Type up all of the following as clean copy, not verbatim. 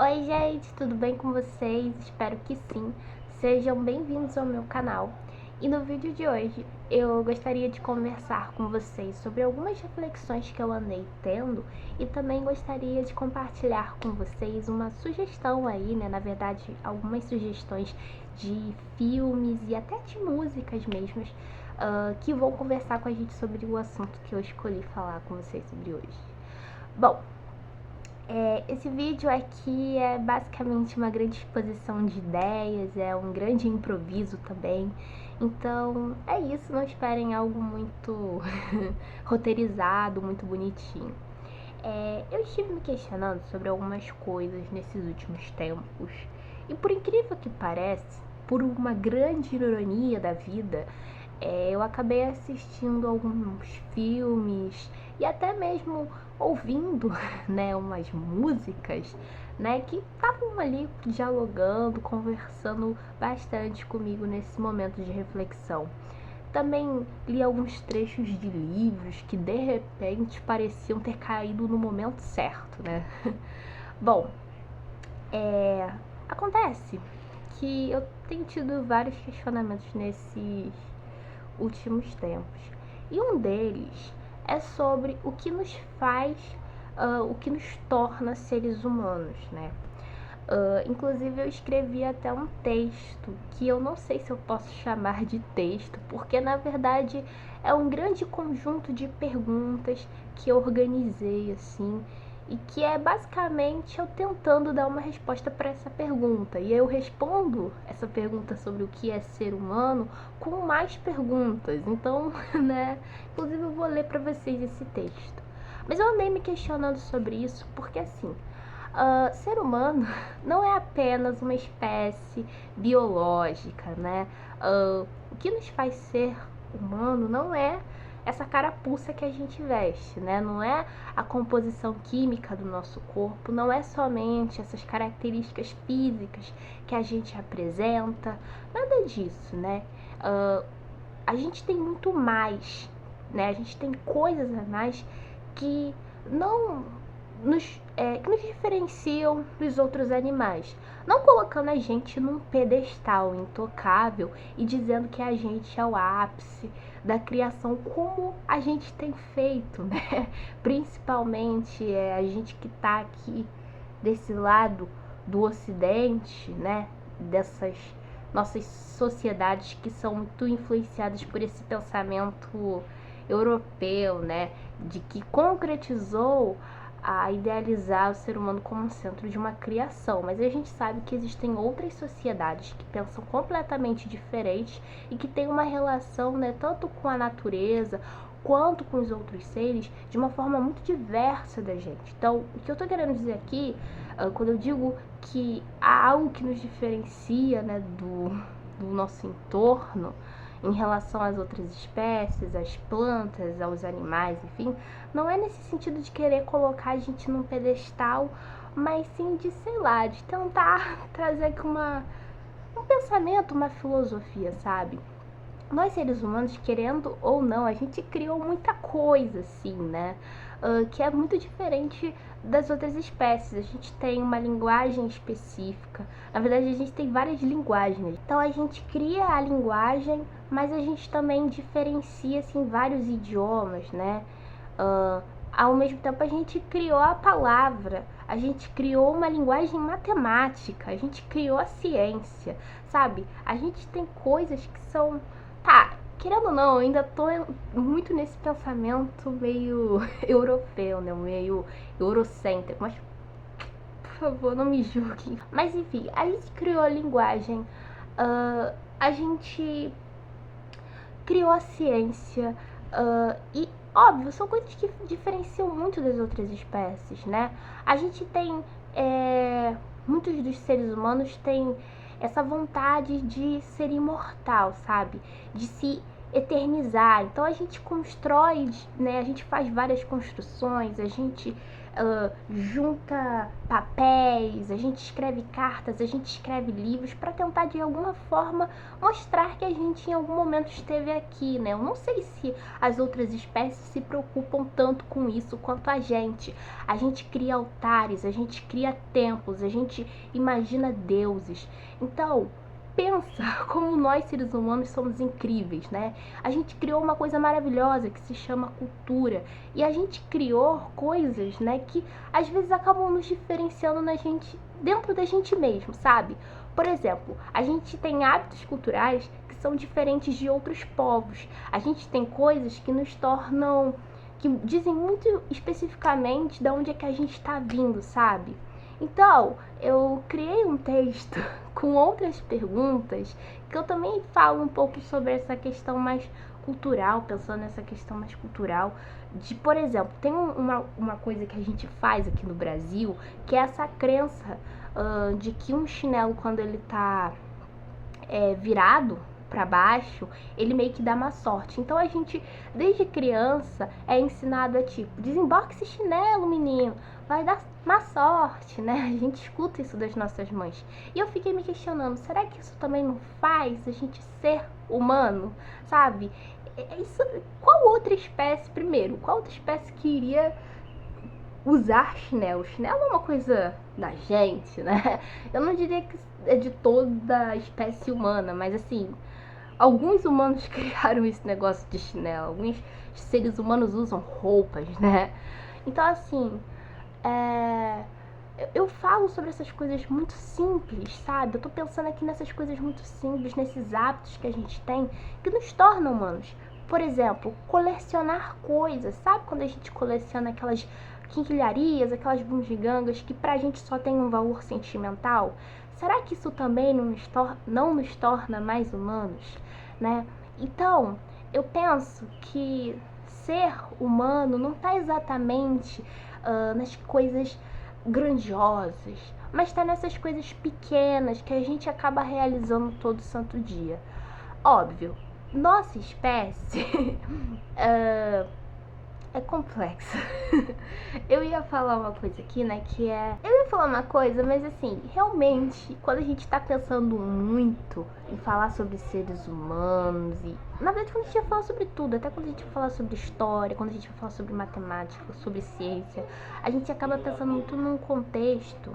Oi gente, tudo bem com vocês? Espero que sim. Sejam bem-vindos ao meu canal. E no vídeo de hoje eu gostaria de conversar com vocês sobre algumas reflexões que eu andei tendo e também gostaria de compartilhar com vocês uma sugestão aí, né? Na verdade, algumas sugestões de filmes e até de músicas mesmo, que vão conversar com a gente sobre o assunto que eu escolhi falar com vocês sobre hoje. Bom, esse vídeo aqui é basicamente uma grande exposição de ideias, é um grande improviso também. Então é isso, não esperem algo muito roteirizado, muito bonitinho. Eu estive me questionando sobre algumas coisas nesses últimos tempos. E por incrível que pareça, por uma grande ironia da vida, eu acabei assistindo alguns filmes e até mesmo ouvindo, né, umas músicas, né, que estavam ali dialogando, conversando bastante comigo nesse momento de reflexão. Também li alguns trechos de livros que de repente pareciam ter caído no momento certo, né? Bom, acontece que eu tenho tido vários questionamentos nesses últimos tempos. E um deles é sobre o que nos faz, o que nos torna seres humanos, né? Inclusive eu escrevi até um texto que eu não sei se eu posso chamar de texto, porque na verdade é um grande conjunto de perguntas que eu organizei assim e que é basicamente eu tentando dar uma resposta para essa pergunta. E eu respondo essa pergunta sobre o que é ser humano com mais perguntas. Então, né, inclusive eu vou ler para vocês esse texto. Mas eu andei me questionando sobre isso porque assim, ser humano não é apenas uma espécie biológica, né? O que nos faz ser humano não é essa carapuça que a gente veste, né? Não é a composição química do nosso corpo, não é somente essas características físicas que a gente apresenta, nada disso, né? A gente tem muito mais, né? A gente tem coisas a mais que não que nos diferenciam dos outros animais. Não colocando a gente num pedestal intocável e dizendo que a gente é o ápice da criação, como a gente tem feito, né? Principalmente a gente que está aqui desse lado do Ocidente, né? Dessas nossas sociedades que são muito influenciadas por esse pensamento europeu, né? De que concretizou a idealizar o ser humano como um centro de uma criação, mas a gente sabe que existem outras sociedades que pensam completamente diferentes e que têm uma relação, né, tanto com a natureza quanto com os outros seres de uma forma muito diversa da gente. Então, o que eu tô querendo dizer aqui, quando eu digo que há algo que nos diferencia, né, do nosso entorno, em relação às outras espécies, às plantas, aos animais, enfim, não é nesse sentido de querer colocar a gente num pedestal, mas sim de, sei lá, de tentar trazer aqui um pensamento, uma filosofia, sabe? Nós seres humanos, querendo ou não, a gente criou muita coisa, assim, né? Que é muito diferente das outras espécies. A gente tem uma linguagem específica. Na verdade, a gente tem várias linguagens. Então, a gente cria a linguagem, mas a gente também diferencia, assim, vários idiomas, né? Ao mesmo tempo, a gente criou a palavra, a gente criou uma linguagem matemática, a gente criou a ciência, sabe? A gente tem coisas que são... Tá, querendo ou não, eu ainda tô muito nesse pensamento meio europeu, né? Meio eurocêntrico, mas por favor, não me julguem. Mas enfim, a gente criou a linguagem, a gente criou a ciência, e óbvio, são coisas que diferenciam muito das outras espécies, né? A gente tem, muitos dos seres humanos têm essa vontade de ser imortal, sabe? De se eternizar. Então a gente constrói, né? A gente faz várias construções, a gente junta papéis, a gente escreve cartas, a gente escreve livros para tentar de alguma forma mostrar que a gente em algum momento esteve aqui, né? Eu não sei se as outras espécies se preocupam tanto com isso quanto a gente. A gente cria altares, a gente cria templos, a gente imagina deuses. Então, pensa como nós seres humanos somos incríveis, né? A gente criou uma coisa maravilhosa que se chama cultura e a gente criou coisas, né, que às vezes acabam nos diferenciando na gente, dentro da gente mesmo, sabe? Por exemplo, a gente tem hábitos culturais que são diferentes de outros povos. A gente tem coisas que nos tornam, que dizem muito especificamente de onde é que a gente está vindo, sabe? Então, eu criei um texto com outras perguntas que eu também falo um pouco sobre essa questão mais cultural, pensando nessa questão mais cultural de, por exemplo, tem uma coisa que a gente faz aqui no Brasil, que é essa crença de que um chinelo, quando ele tá virado para baixo, ele meio que dá má sorte. Então a gente, desde criança, é ensinado a tipo, desemboque esse chinelo, menino, vai dar má sorte, né? A gente escuta isso das nossas mães. E eu fiquei me questionando, será que isso também não faz a gente ser humano, sabe? Isso, qual outra espécie, primeiro, qual outra espécie que iria usar chinelo? Chinelo é uma coisa da gente, né? Eu não diria que é de toda a espécie humana, mas assim, alguns humanos criaram esse negócio de chinelo, alguns seres humanos usam roupas, né? Então assim, eu falo sobre essas coisas muito simples, sabe? Eu tô pensando aqui nessas coisas muito simples, nesses hábitos que a gente tem, que nos tornam humanos. Por exemplo, colecionar coisas, sabe quando a gente coleciona aquelas quinquilharias, aquelas bugigangas que pra gente só tem um valor sentimental? Será que isso também não nos torna mais humanos, né? Então, eu penso que ser humano não está exatamente nas coisas grandiosas, mas está nessas coisas pequenas que a gente acaba realizando todo santo dia. Óbvio, nossa espécie é complexa. Eu ia falar uma coisa aqui, né, que é... Eu ia falar uma coisa, mas assim, realmente, quando a gente tá pensando muito em falar sobre seres humanos e... Na verdade, quando a gente vai falar sobre tudo, até quando a gente vai falar sobre história, quando a gente vai falar sobre matemática, sobre ciência, a gente acaba pensando muito num contexto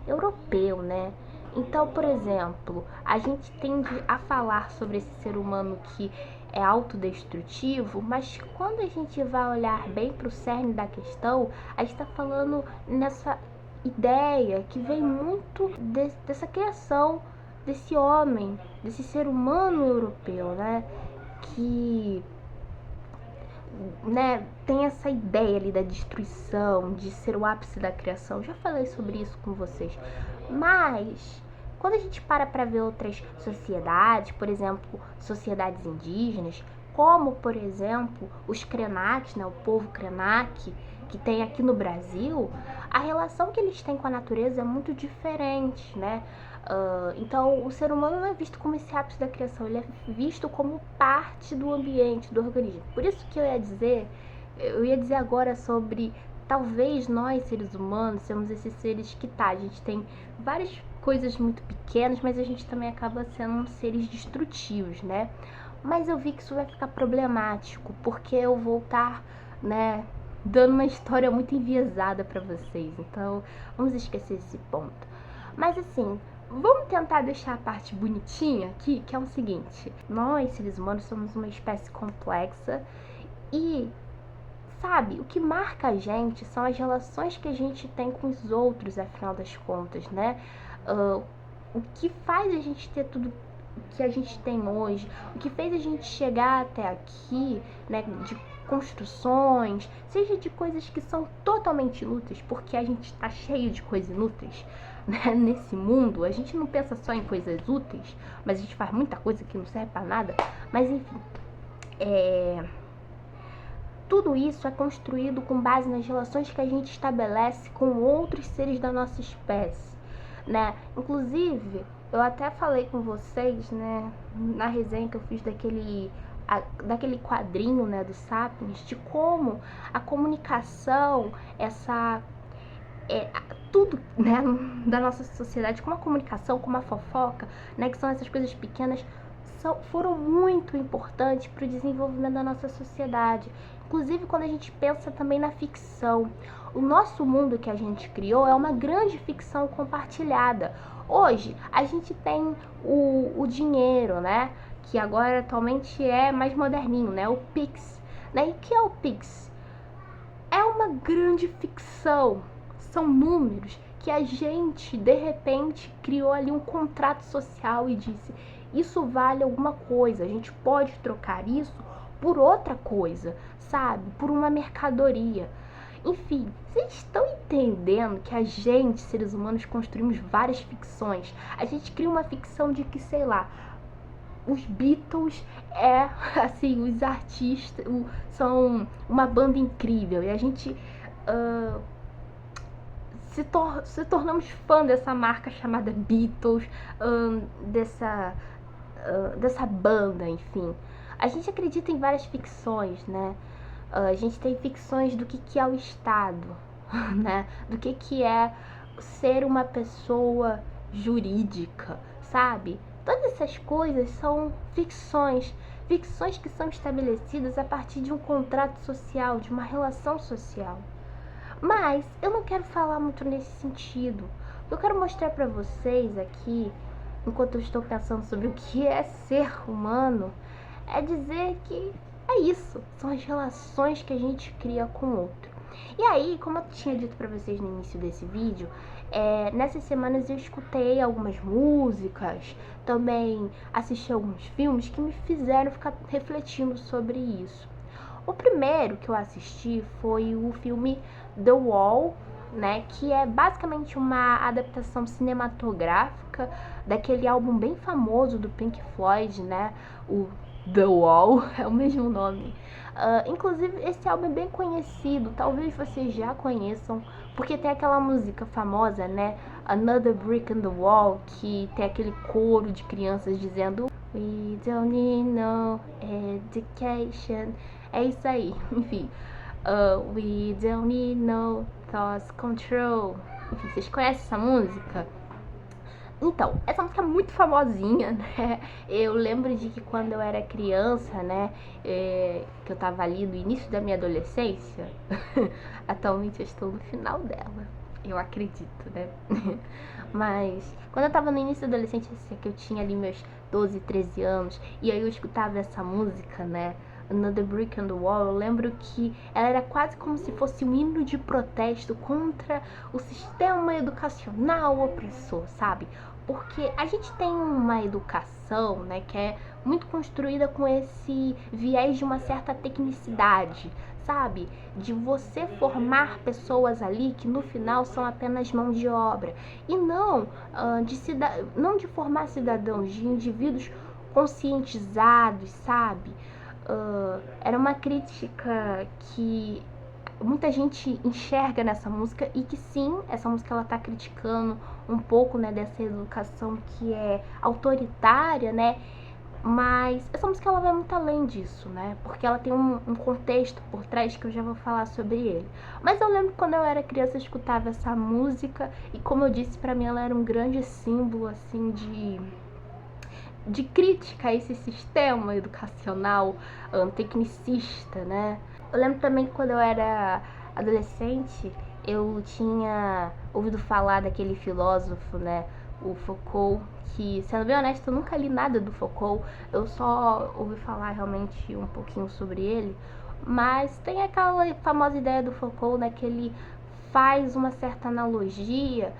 europeu, né? Então, por exemplo, a gente tende a falar sobre esse ser humano que é autodestrutivo, mas quando a gente vai olhar bem para o cerne da questão, a gente está falando nessa ideia que vem muito dessa criação desse homem, desse ser humano europeu, né? Que tem essa ideia ali da destruição, de ser o ápice da criação. Já falei sobre isso com vocês. Mas quando a gente para ver outras sociedades, por exemplo, sociedades indígenas, como, por exemplo, os Krenak, né, o povo Krenak, que tem aqui no Brasil, a relação que eles têm com a natureza é muito diferente, né? Então, o ser humano não é visto como esse ápice da criação, ele é visto como parte do ambiente, do organismo. Por isso que eu ia dizer agora sobre talvez nós, seres humanos, somos esses seres que a gente tem várias coisas muito pequenas, mas a gente também acaba sendo seres destrutivos, né? Mas eu vi que isso vai ficar problemático, porque eu vou estar, né, dando uma história muito enviesada para vocês. Então, vamos esquecer esse ponto. Mas assim, vamos tentar deixar a parte bonitinha aqui, que é o seguinte: nós, seres humanos, somos uma espécie complexa e, sabe, o que marca a gente são as relações que a gente tem com os outros, afinal das contas, né? O que faz a gente ter tudo que a gente tem hoje, o que fez a gente chegar até aqui, né, de construções, seja de coisas que são totalmente inúteis, porque a gente está cheio de coisas inúteis, né, nesse mundo. A gente não pensa só em coisas úteis, mas a gente faz muita coisa que não serve para nada. Mas enfim, tudo isso é construído com base nas relações que a gente estabelece com outros seres da nossa espécie, né? Inclusive, eu até falei com vocês, né, na resenha que eu fiz daquele daquele quadrinho, né, do Sapiens, de como a comunicação, tudo, né, da nossa sociedade, como a comunicação, como a fofoca, né, que são essas coisas pequenas, foram muito importantes para o desenvolvimento da nossa sociedade. Inclusive quando a gente pensa também na ficção. O nosso mundo que a gente criou é uma grande ficção compartilhada. Hoje a gente tem o dinheiro, né? Que agora atualmente é mais moderninho, né? O Pix. Né? E o que é o Pix? É uma grande ficção. São números que a gente, de repente, criou ali um contrato social e disse: isso vale alguma coisa, a gente pode trocar isso por outra coisa, sabe? Por uma mercadoria. Enfim, vocês estão entendendo que a gente, seres humanos, construímos várias ficções. A gente cria uma ficção de que, sei lá, os Beatles assim, os artistas são uma banda incrível e a gente se tornamos fã dessa marca chamada Beatles, dessa banda, enfim. A gente acredita em várias ficções, né? A gente tem ficções do que é o Estado, né? Do que é ser uma pessoa jurídica, sabe? Todas essas coisas são ficções que são estabelecidas a partir de um contrato social, de uma relação social. Mas eu não quero falar muito nesse sentido. O que eu quero mostrar para vocês aqui, enquanto eu estou pensando sobre o que é ser humano, é dizer que é isso, são as relações que a gente cria com o outro. E aí, como eu tinha dito para vocês no início desse vídeo, nessas semanas eu escutei algumas músicas, também assisti alguns filmes que me fizeram ficar refletindo sobre isso. O primeiro que eu assisti foi o filme The Wall, né, que é basicamente uma adaptação cinematográfica daquele álbum bem famoso do Pink Floyd, né, o The Wall, é o mesmo nome. Inclusive, esse álbum é bem conhecido, talvez vocês já conheçam, porque tem aquela música famosa, né, Another Brick in the Wall, que tem aquele coro de crianças dizendo We don't need no education. É isso aí, enfim. We don't need no thought control. Enfim, vocês conhecem essa música? Então, essa música é muito famosinha, né? Eu lembro de que quando eu era criança, né? Que eu tava ali no início da minha adolescência. Atualmente eu estou no final dela. Eu acredito, né? Mas quando eu tava no início da adolescência, que eu tinha ali meus 12, 13 anos, e aí eu escutava essa música, né? Another Brick on the Wall, eu lembro que ela era quase como se fosse um hino de protesto contra o sistema educacional opressor, sabe? Porque a gente tem uma educação, né, que é muito construída com esse viés de uma certa tecnicidade, sabe? De você formar pessoas ali que no final são apenas mão de obra. E não, não de formar cidadãos, de indivíduos conscientizados, sabe? Era uma crítica que muita gente enxerga nessa música e que sim, essa música ela tá criticando um pouco, né, dessa educação que é autoritária, né, mas essa música ela vai muito além disso, né, porque ela tem um contexto por trás que eu já vou falar sobre ele. Mas eu lembro que quando eu era criança eu escutava essa música e, como eu disse, pra mim ela era um grande símbolo, assim, de crítica a esse sistema educacional tecnicista, né? Eu lembro também que quando eu era adolescente, eu tinha ouvido falar daquele filósofo, né, o Foucault, que, sendo bem honesto, eu nunca li nada do Foucault, eu só ouvi falar realmente um pouquinho sobre ele, mas tem aquela famosa ideia do Foucault, né, que ele faz uma certa analogia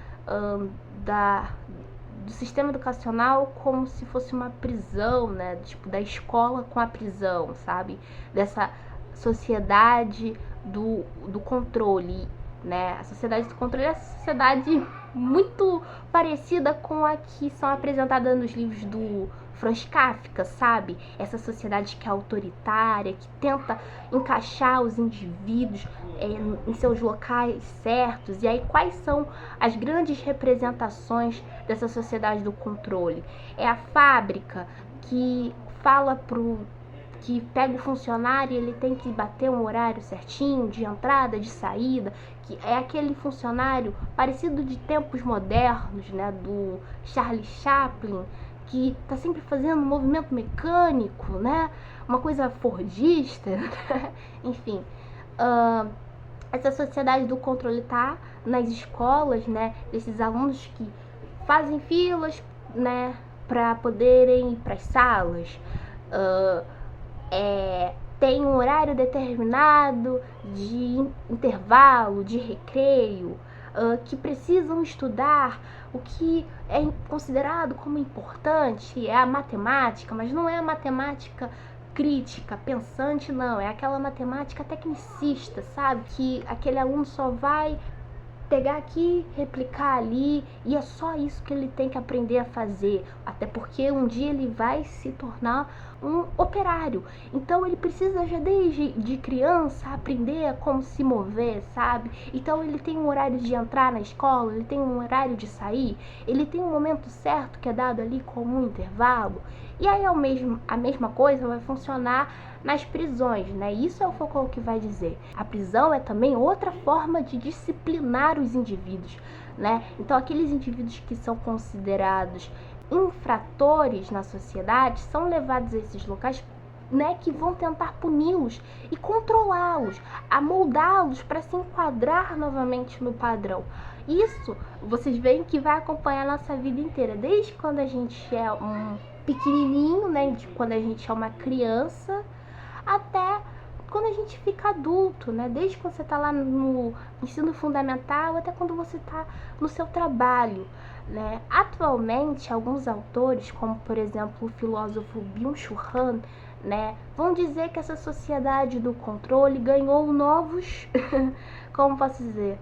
do sistema educacional como se fosse uma prisão, né? Tipo, da escola com a prisão, sabe? Dessa sociedade do controle, né? A sociedade do controle é a sociedade muito parecida com a que são apresentadas nos livros do Franz Kafka, sabe? Essa sociedade que é autoritária, que tenta encaixar os indivíduos em seus locais certos. E aí, quais são as grandes representações dessa sociedade do controle? É a fábrica que fala que pega o funcionário e ele tem que bater um horário certinho de entrada, de saída, que é aquele funcionário parecido de tempos modernos, né, do Charlie Chaplin, que tá sempre fazendo um movimento mecânico, né, uma coisa fordista, enfim. Essa sociedade do controle tá nas escolas, né, desses alunos que fazem filas, né, para poderem ir para as salas, tem um horário determinado de intervalo, de recreio, que precisam estudar o que é considerado como importante, é a matemática, mas não é a matemática crítica, pensante, não, é aquela matemática tecnicista, sabe? Que aquele aluno só vai pegar aqui, replicar ali, e é só isso que ele tem que aprender a fazer, até porque um dia ele vai se tornar um operário, então ele precisa já desde de criança aprender a como se mover, sabe? Então ele tem um horário de entrar na escola, ele tem um horário de sair, ele tem um momento certo que é dado ali como um intervalo, e aí a mesma coisa vai funcionar nas prisões, né? Isso é o Foucault que vai dizer. A prisão é também outra forma de disciplinar os indivíduos, né? Então, aqueles indivíduos que são considerados infratores na sociedade são levados a esses locais, né, que vão tentar puni-los e controlá-los, amoldá-los para se enquadrar novamente no padrão. Isso, vocês veem que vai acompanhar a nossa vida inteira, desde quando a gente é um pequenininho, né, de quando a gente é uma criança, até quando a gente fica adulto, né? Desde quando você está lá no ensino fundamental até quando você está no seu trabalho, né? Atualmente, alguns autores, como por exemplo o filósofo Byung-Chul Han, né, vão dizer que essa sociedade do controle ganhou novos, como posso dizer,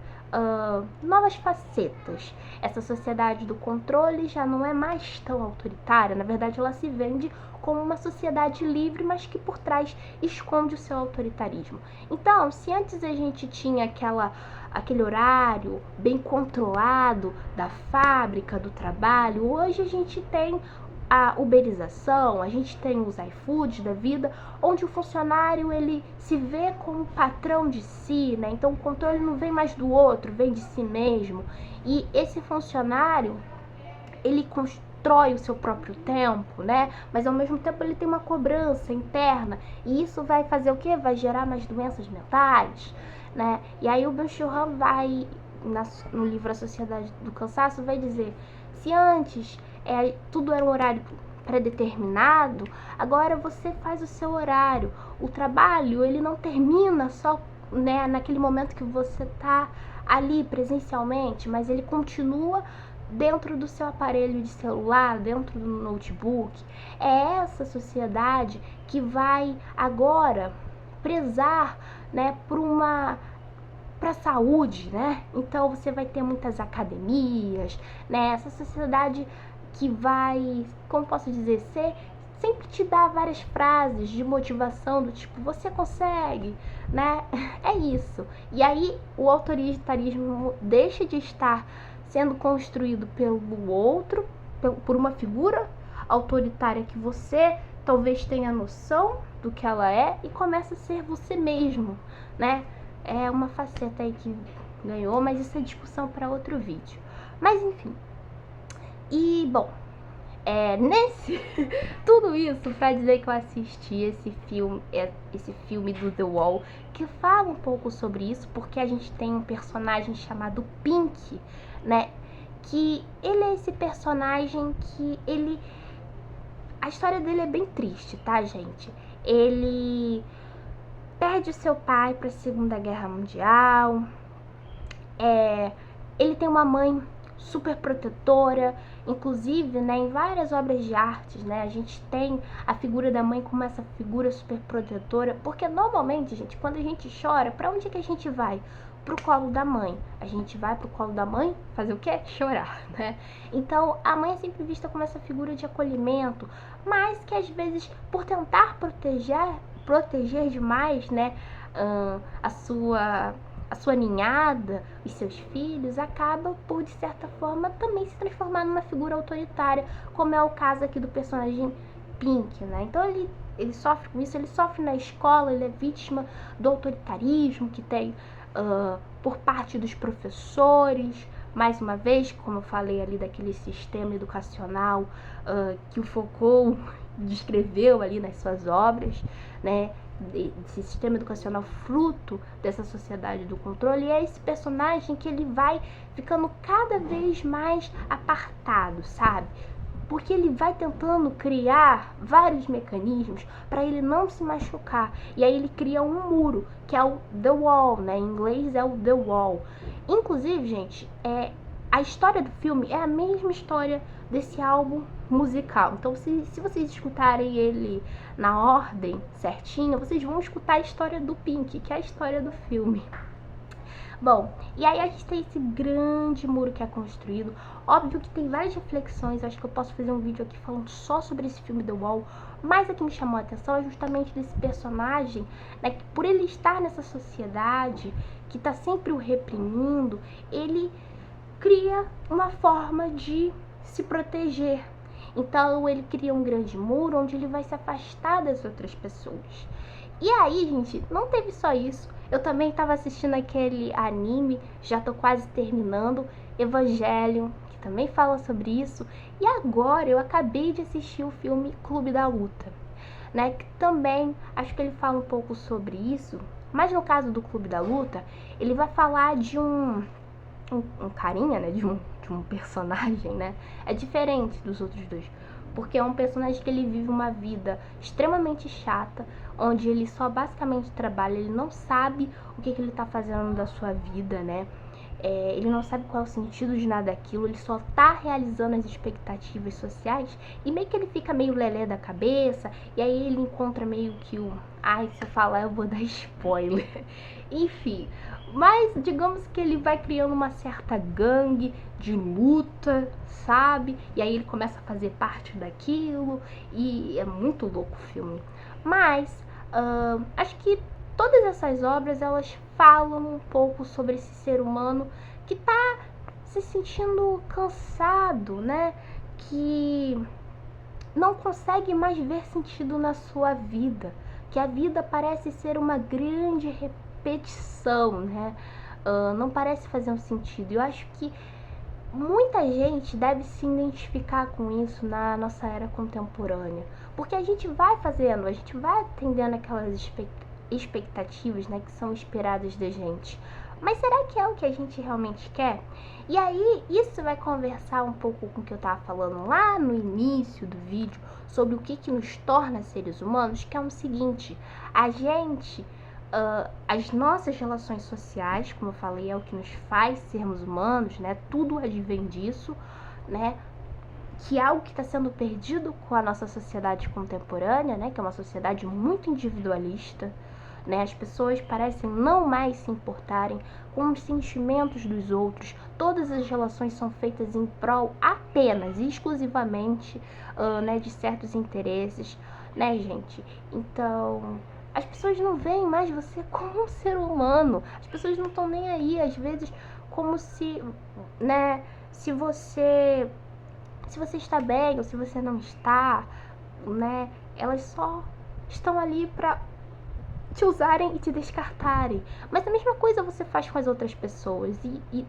novas facetas. Essa sociedade do controle já não é mais tão autoritária, na verdade ela se vende como uma sociedade livre, mas que por trás esconde o seu autoritarismo. Então, se antes a gente tinha aquele horário bem controlado da fábrica, do trabalho, hoje a gente tem a uberização, a gente tem os iFoods da vida, onde o funcionário ele se vê como patrão de si, né? Então o controle não vem mais do outro, vem de si mesmo. E esse funcionário, ele constrói o seu próprio tempo, né? Mas ao mesmo tempo ele tem uma cobrança interna, e isso vai fazer o quê? Vai gerar mais doenças mentais, né? E aí o Byung-Chul Han vai, no livro A Sociedade do Cansaço, vai dizer: se antes tudo era um horário pré-determinado, agora você faz o seu horário. O trabalho, ele não termina só, né, naquele momento que você tá ali presencialmente, mas ele continua dentro do seu aparelho de celular, dentro do notebook. É essa sociedade que vai agora prezar, né, para a saúde, né? Então você vai ter muitas academias, né? Essa sociedade que vai, como posso dizer, sempre te dá várias frases de motivação do tipo, você consegue, né? É isso. E aí o autoritarismo deixa de estar sendo construído pelo outro, por uma figura autoritária que você talvez tenha noção do que ela é, e começa a ser você mesmo, né? É uma faceta aí que ganhou, mas isso é discussão para outro vídeo. Mas enfim. E bom, tudo isso para dizer que eu assisti esse filme do The Wall, que fala um pouco sobre isso, porque a gente tem um personagem chamado Pink, né? Que ele é esse personagem que a história dele é bem triste, tá, gente? Ele perde o seu pai para a Segunda Guerra Mundial. Ele tem uma mãe super protetora, inclusive, né, em várias obras de artes, né, a gente tem a figura da mãe como essa figura super protetora, porque normalmente, gente, quando a gente chora, pra onde que a gente vai? Pro colo da mãe. A gente vai pro colo da mãe fazer o quê? Chorar, né? Então, a mãe é sempre vista como essa figura de acolhimento, mas que às vezes, por tentar proteger demais, né, a sua ninhada, os seus filhos, acaba por, de certa forma, também se transformar numa figura autoritária, como é o caso aqui do personagem Pink, né? Então ele sofre com isso, ele sofre na escola, ele é vítima do autoritarismo que tem por parte dos professores, mais uma vez, como eu falei ali daquele sistema educacional que o Foucault descreveu ali nas suas obras, né? Esse sistema educacional fruto dessa sociedade do controle, e é esse personagem que ele vai ficando cada vez mais apartado, sabe? Porque ele vai tentando criar vários mecanismos para ele não se machucar. E aí ele cria um muro, que é o The Wall, né? Em inglês é o The Wall. Inclusive, gente, a história do filme é a mesma história desse álbum musical. Então, se vocês escutarem ele na ordem certinha, vocês vão escutar a história do Pink, que é a história do filme. Bom, e aí a gente tem esse grande muro que é construído. Óbvio que tem várias reflexões, eu acho que eu posso fazer um vídeo aqui falando só sobre esse filme The Wall, mas o que me chamou a atenção é justamente desse personagem, né, que por ele estar nessa sociedade que tá sempre o reprimindo, ele cria uma forma de se proteger. Então ele cria um grande muro onde ele vai se afastar das outras pessoas. E aí, gente, não teve só isso. Eu também estava assistindo aquele anime, já tô quase terminando, Evangelion, que também fala sobre isso. E agora eu acabei de assistir o filme Clube da Luta, né? Que também acho que ele fala um pouco sobre isso. Mas no caso do Clube da Luta, ele vai falar de um carinha, né? De um personagem, né? É diferente dos outros dois. Porque é um personagem que ele vive uma vida extremamente chata, onde ele só basicamente trabalha, ele não sabe o que ele tá fazendo da sua vida, né? Ele não sabe qual é o sentido de nada daquilo, ele só tá realizando as expectativas sociais e meio que ele fica meio lelé da cabeça, e aí ele encontra meio que ai, se eu falar eu vou dar spoiler. Enfim, mas digamos que ele vai criando uma certa gangue de luta, sabe? E aí ele começa a fazer parte daquilo e é muito louco o filme. Mas acho que todas essas obras, elas falam um pouco sobre esse ser humano que tá se sentindo cansado, né? Que não consegue mais ver sentido na sua vida. Que a vida parece ser uma grande repetição, né? Não parece fazer um sentido. Eu acho que muita gente deve se identificar com isso na nossa era contemporânea. Porque a gente vai fazendo, a gente vai atendendo aquelas expectativas, né, que são esperadas da gente. Mas será que é o que a gente realmente quer? E aí, isso vai conversar um pouco com o que eu tava falando lá no início do vídeo, sobre o que nos torna seres humanos, que é o seguinte: a gente, as nossas relações sociais, como eu falei, é o que nos faz sermos humanos, né? Tudo advém disso, né? Que é algo que está sendo perdido com a nossa sociedade contemporânea, né? Que é uma sociedade muito individualista, né? As pessoas parecem não mais se importarem com os sentimentos dos outros. Todas as relações são feitas em prol apenas e exclusivamente, né, de certos interesses, né, gente? Então, as pessoas não veem mais você como um ser humano. As pessoas não estão nem aí, às vezes, como se, né, se você está bem ou se você não está, né? Elas só estão ali para te usarem e te descartarem. Mas a mesma coisa você faz com as outras pessoas.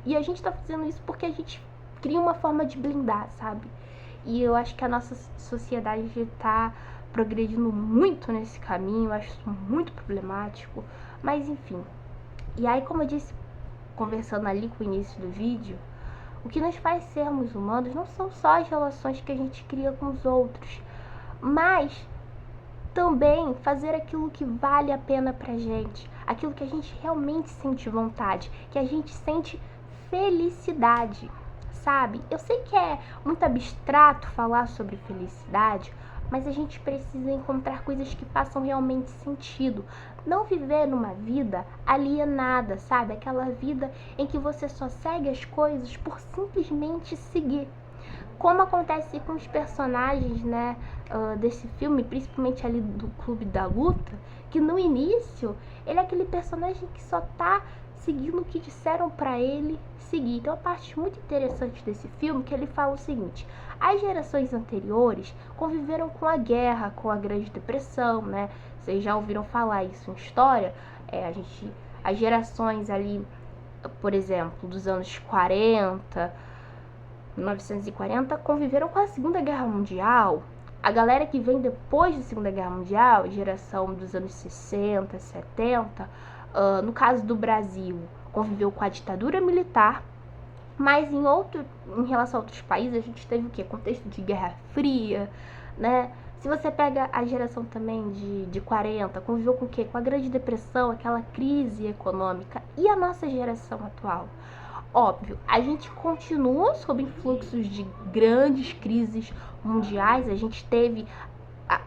E a gente tá fazendo isso porque a gente cria uma forma de blindar, sabe? E eu acho que a nossa sociedade tá progredindo muito nesse caminho. Eu acho isso muito problemático. Mas enfim. E aí, como eu disse, conversando ali com o início do vídeo, o que nos faz sermos humanos não são só as relações que a gente cria com os outros, mas também fazer aquilo que vale a pena pra gente, aquilo que a gente realmente sente vontade, que a gente sente felicidade, sabe? Eu sei que é muito abstrato falar sobre felicidade, mas a gente precisa encontrar coisas que façam realmente sentido. Não viver numa vida alienada, sabe? Aquela vida em que você só segue as coisas por simplesmente seguir. Como acontece com os personagens, né, desse filme, principalmente ali do Clube da Luta, que no início ele é aquele personagem que só tá seguindo o que disseram para ele seguir. Então, a parte muito interessante desse filme é que ele fala o seguinte: as gerações anteriores conviveram com a guerra, com a Grande Depressão, né? Vocês já ouviram falar isso em história? As gerações ali, por exemplo, dos anos 40, 1940, conviveram com a Segunda Guerra Mundial. A galera que vem depois da Segunda Guerra Mundial, geração dos anos 60, 70, no caso do Brasil, conviveu com a ditadura militar, mas em relação a outros países, a gente teve o quê? Contexto de Guerra Fria, né? Se você pega a geração também de 40, conviveu com o quê? Com a Grande Depressão, aquela crise econômica. E a nossa geração atual? Óbvio, a gente continua sob influxos de grandes crises mundiais. A gente teve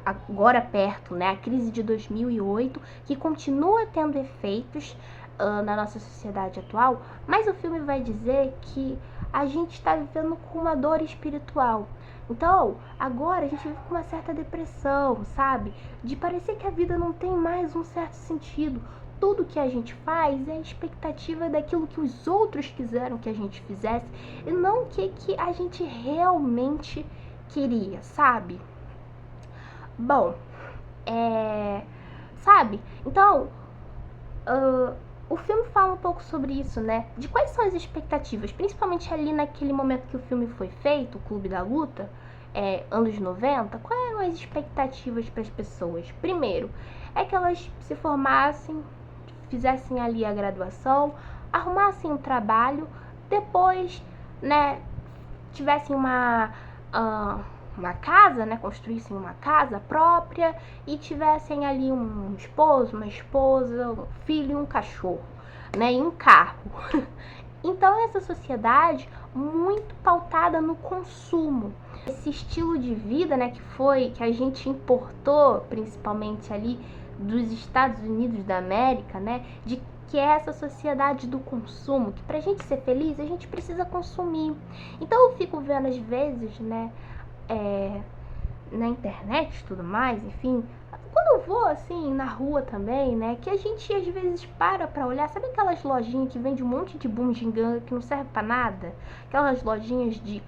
agora perto, né, a crise de 2008, que continua tendo efeitos na nossa sociedade atual, mas o filme vai dizer que a gente está vivendo com uma dor espiritual. Então, agora a gente vive com uma certa depressão, sabe? De parecer que a vida não tem mais um certo sentido. Tudo que a gente faz é a expectativa daquilo que os outros quiseram que a gente fizesse e não o que a gente realmente queria, sabe? Bom, sabe? Então, o filme fala um pouco sobre isso, né? De quais são as expectativas, principalmente ali naquele momento que o filme foi feito, o Clube da Luta, anos 90, quais eram as expectativas para as pessoas? Primeiro, é que elas se formassem, fizessem ali a graduação, arrumassem um trabalho, depois, né, tivessem uma casa, né, construíssem uma casa própria e tivessem ali um esposo, uma esposa, um filho e um cachorro, né, e um carro. Então, essa sociedade muito pautada no consumo, esse estilo de vida, né, que a gente importou, principalmente ali dos Estados Unidos da América, né, de que é essa sociedade do consumo, que pra gente ser feliz, a gente precisa consumir. Então eu fico vendo às vezes, né, na internet e tudo mais, enfim, quando eu vou assim na rua também, né, que a gente às vezes pra olhar, sabe aquelas lojinhas que vende um monte de bugiganga que não serve pra nada? Aquelas lojinhas de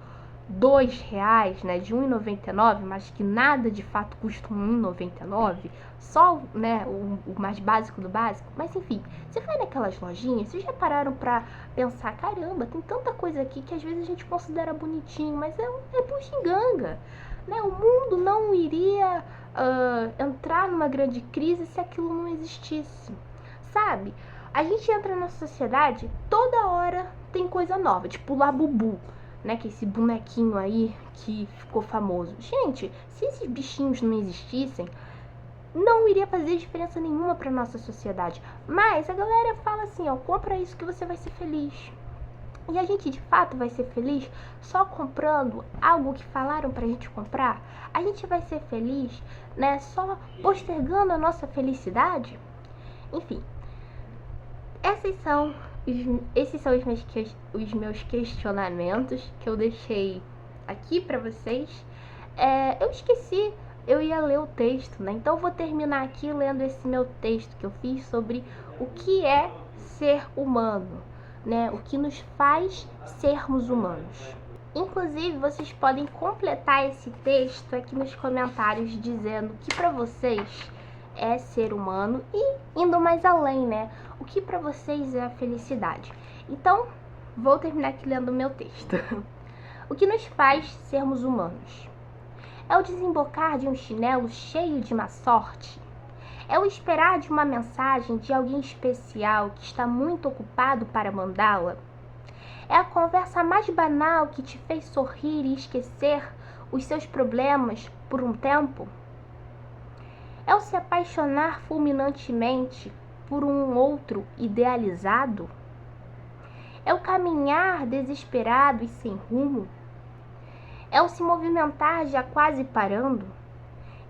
R$2, né, de R$1,99, mas que nada de fato custa R$1,99, só, né, o mais básico do básico. Mas enfim, você vai naquelas lojinhas, vocês já pararam pra pensar, caramba, tem tanta coisa aqui que às vezes a gente considera bonitinho, mas é bugiganga, né? O mundo não iria entrar numa grande crise se aquilo não existisse, sabe? A gente entra na sociedade, toda hora tem coisa nova, tipo o Labubu, né, que é esse bonequinho aí que ficou famoso. Gente, se esses bichinhos não existissem, não iria fazer diferença nenhuma pra nossa sociedade. Mas a galera fala assim, ó, compra isso que você vai ser feliz. E a gente de fato vai ser feliz só comprando algo que falaram pra gente comprar? A gente vai ser feliz, né, só postergando a nossa felicidade? Enfim, esses são os meus questionamentos que eu deixei aqui pra vocês. Eu esqueci, eu ia ler o texto, né? Então eu vou terminar aqui lendo esse meu texto que eu fiz sobre o que é ser humano, né? O que nos faz sermos humanos. Inclusive, vocês podem completar esse texto aqui nos comentários dizendo que pra vocês é ser humano e indo mais além, né? O que pra vocês é a felicidade? Então, vou terminar aqui lendo o meu texto. O que nos faz sermos humanos? É o desembocar de um chinelo cheio de má sorte? É o esperar de uma mensagem de alguém especial que está muito ocupado para mandá-la? É a conversa mais banal que te fez sorrir e esquecer os seus problemas por um tempo? É o se apaixonar fulminantemente por um outro idealizado? É o caminhar desesperado e sem rumo? É o se movimentar já quase parando?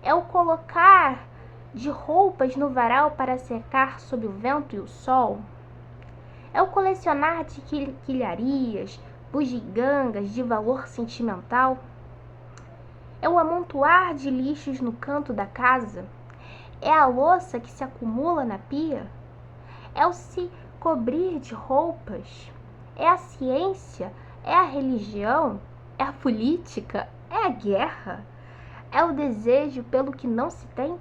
É o colocar de roupas no varal para secar sob o vento e o sol? É o colecionar de quilharias, bugigangas de valor sentimental? É o amontoar de lixos no canto da casa? É a louça que se acumula na pia? É o se cobrir de roupas? É a ciência? É a religião? É a política? É a guerra? É o desejo pelo que não se tem?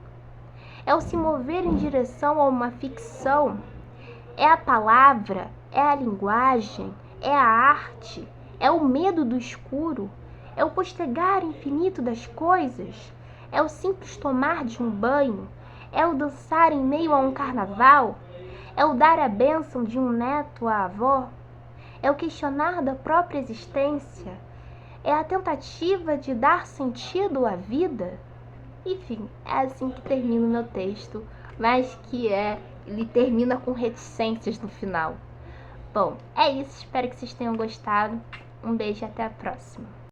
É o se mover em direção a uma ficção? É a palavra? É a linguagem? É a arte? É o medo do escuro? É o postergar infinito das coisas? É o simples tomar de um banho? É o dançar em meio a um carnaval? É o dar a bênção de um neto à avó? É o questionar da própria existência? É a tentativa de dar sentido à vida? Enfim, é assim que termina o meu texto, mas ele termina com reticências no final. Bom, é isso, espero que vocês tenham gostado. Um beijo e até a próxima.